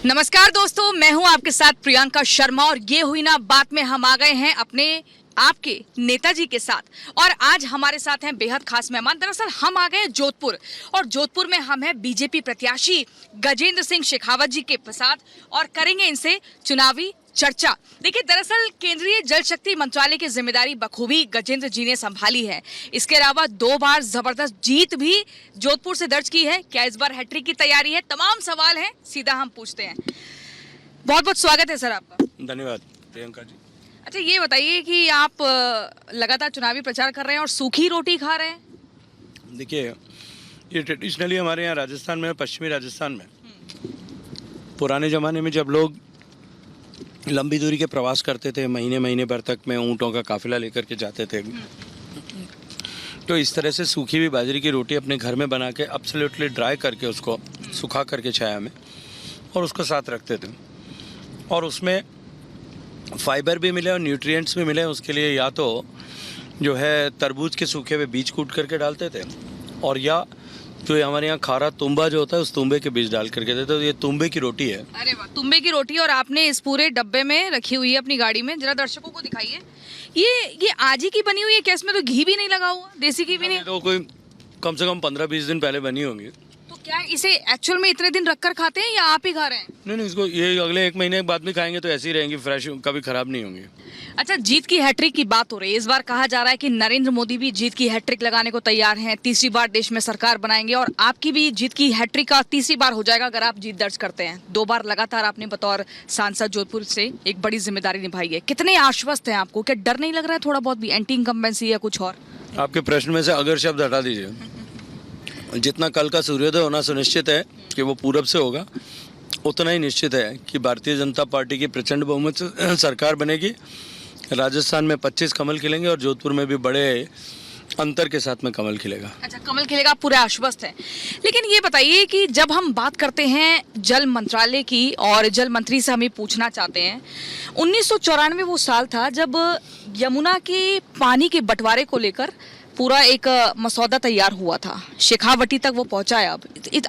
नमस्कार दोस्तों, मैं हूं आपके साथ प्रियंका शर्मा और ये हुई ना बात में हम आ गए हैं अपने आपके नेताजी के साथ। और आज हमारे साथ हैं बेहद खास मेहमान। दरअसल हम आ गए हैं जोधपुर और जोधपुर में हम हैं बीजेपी प्रत्याशी गजेंद्र सिंह शेखावत जी के साथ और करेंगे इनसे चुनावी चर्चा। देखिए, दरअसल केंद्रीय जल शक्ति मंत्रालय की जिम्मेदारी बखूबी गजेंद्र जी ने संभाली है। इसके अलावा 2 बार जबरदस्त जीत भी जोधपुर से दर्ज की है। क्या इस बार हैट्रिक की तैयारी है? तमाम सवाल हैं, सीधा हम पूछते हैं। बहुत बहुत स्वागत है सर आपका। धन्यवाद प्रियंका जी। अच्छा, ये बताइए कि आप लगातार चुनावी प्रचार कर रहे हैं और सूखी रोटी खा रहे हैं। देखिए, ये ट्रेडिशनली हमारे यहाँ राजस्थान में, पश्चिमी राजस्थान में पुराने ज़माने में जब लोग लंबी दूरी के प्रवास करते थे, महीने महीने भर तक में ऊँटों का काफिला लेकर के जाते थे, तो इस तरह से सूखी हुई बाजरे की रोटी अपने घर में बना के एब्सोल्युटली ड्राई करके उसको सुखा करके छाया में और उसको साथ रखते थे और उसमें फाइबर भी मिले और न्यूट्रिएंट्स भी मिले। उसके लिए या तो जो है तरबूज के सूखे हुए बीज कूट करके डालते थे और या जो हमारे यहाँ खारा तुम्बा जो होता है उस तुम्बे के बीज डाल करके देते। तो ये तुम्बे की रोटी है। अरे वाह, तुम्बे की रोटी। और आपने इस पूरे डब्बे में रखी हुई है अपनी गाड़ी में, जरा दर्शकों को दिखाइए। ये आज ही की बनी हुई है क्या? इसमें तो घी भी नहीं लगा हुआ, देसी घी भी नहीं? तो कोई कम से कम 15-20 दिन पहले बनी होंगी। तो क्या इसे एक्चुअल में इतने दिन रखकर खाते हैं या आप ही खा रहे हैं? नहीं, इसको ये अगले 1 महीने के बाद भी खाएंगे तो ऐसी रहेंगी, फ्रेश, कभी खराब नहीं होंगी। अच्छा, जीत की हैट्रिक की बात हो रही है। इस बार कहा जा रहा है कि नरेंद्र मोदी भी जीत की हैट्रिक लगाने को तैयार हैं, तीसरी बार देश में सरकार बनाएंगे और आपकी भी जीत की हैट्रिक का तीसरी बार हो जाएगा अगर आप जीत दर्ज करते हैं। 2 बार लगातार आपने बतौर सांसद जोधपुर से एक बड़ी जिम्मेदारी निभाई है। कितने आश्वस्त हैं आपको? क्या डर नहीं लग रहा है थोड़ा बहुत भी, एंटी इनकम्बेंसी या कुछ और? आपके प्रश्न में से अगर शब्द हटा दीजिए। जितना कल का सूर्योदय होना सुनिश्चित है कि वो पूरब से होगा, उतना ही निश्चित है कि भारतीय जनता पार्टी की प्रचंड बहुमत से सरकार बनेगी। राजस्थान में 25 कमल खिलेंगे और जोधपुर में भी बड़े अंतर के साथ में कमल खिलेगा। अच्छा, कमल खिलेगा, पूरे आश्वस्त है। लेकिन ये बताइए कि जब हम बात करते हैं जल मंत्रालय की और जल मंत्री से हम ये पूछना चाहते हैं, 1994 वो साल था जब यमुना के पानी के बंटवारे को लेकर पूरा एक मसौदा तैयार हुआ था। शेखावटी तक वो पहुंचा है। अब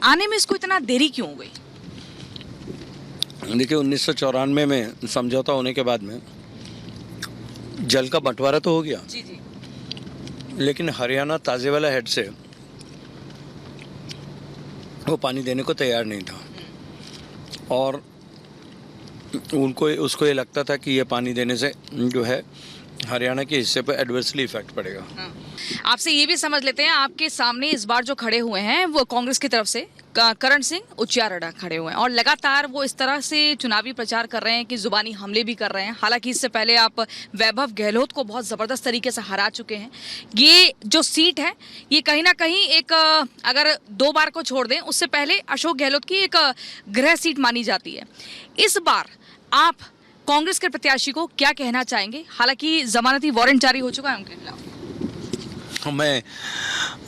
आने में इसको इतना देरी क्यों हो गई? देखिए, 1994 में समझौता होने के बाद में जल का बंटवारा तो हो गया। जी जी। लेकिन हरियाणा ताजेवाला हेड से वो पानी देने को तैयार नहीं था और उनको उसको ये लगता था कि ये पानी देने से जो है हरियाणा के हिस्से पर एडवर्सली इफेक्ट पड़ेगा। आपसे ये भी समझ लेते हैं, आपके सामने इस बार जो खड़े हुए हैं वो कांग्रेस की तरफ से करण सिंह उचियारड़ा खड़े हुए हैं और लगातार वो इस तरह से चुनावी प्रचार कर रहे हैं कि जुबानी हमले भी कर रहे हैं। हालांकि इससे पहले आप वैभव गहलोत को बहुत ज़बरदस्त तरीके से हरा चुके हैं। ये जो सीट है ये कहीं ना कहीं एक, अगर 2 बार को छोड़ दें, उससे पहले अशोक गहलोत की एक गृह सीट मानी जाती है। इस बार आप कांग्रेस के प्रत्याशी को क्या कहना चाहेंगे? हालांकि जमानती वारंट जारी हो चुका है उनके खिलाफ। मैं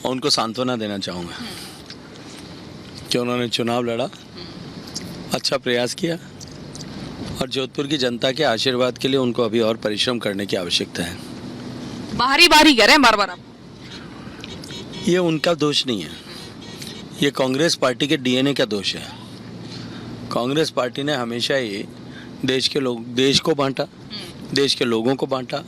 उनको सांत्वना देना चाहूँगा कि उन्होंने चुनाव लड़ा, अच्छा प्रयास किया और जोधपुर की जनता के आशीर्वाद के लिए उनको अभी और परिश्रम करने की आवश्यकता है। बाहरी बाहरी कह रहे हैं बार बार आप। ये उनका दोष नहीं है, ये कांग्रेस पार्टी के डीएनए का दोष है। कांग्रेस पार्टी ने हमेशा ही देश को बांटा, देश के लोगों को बांटा,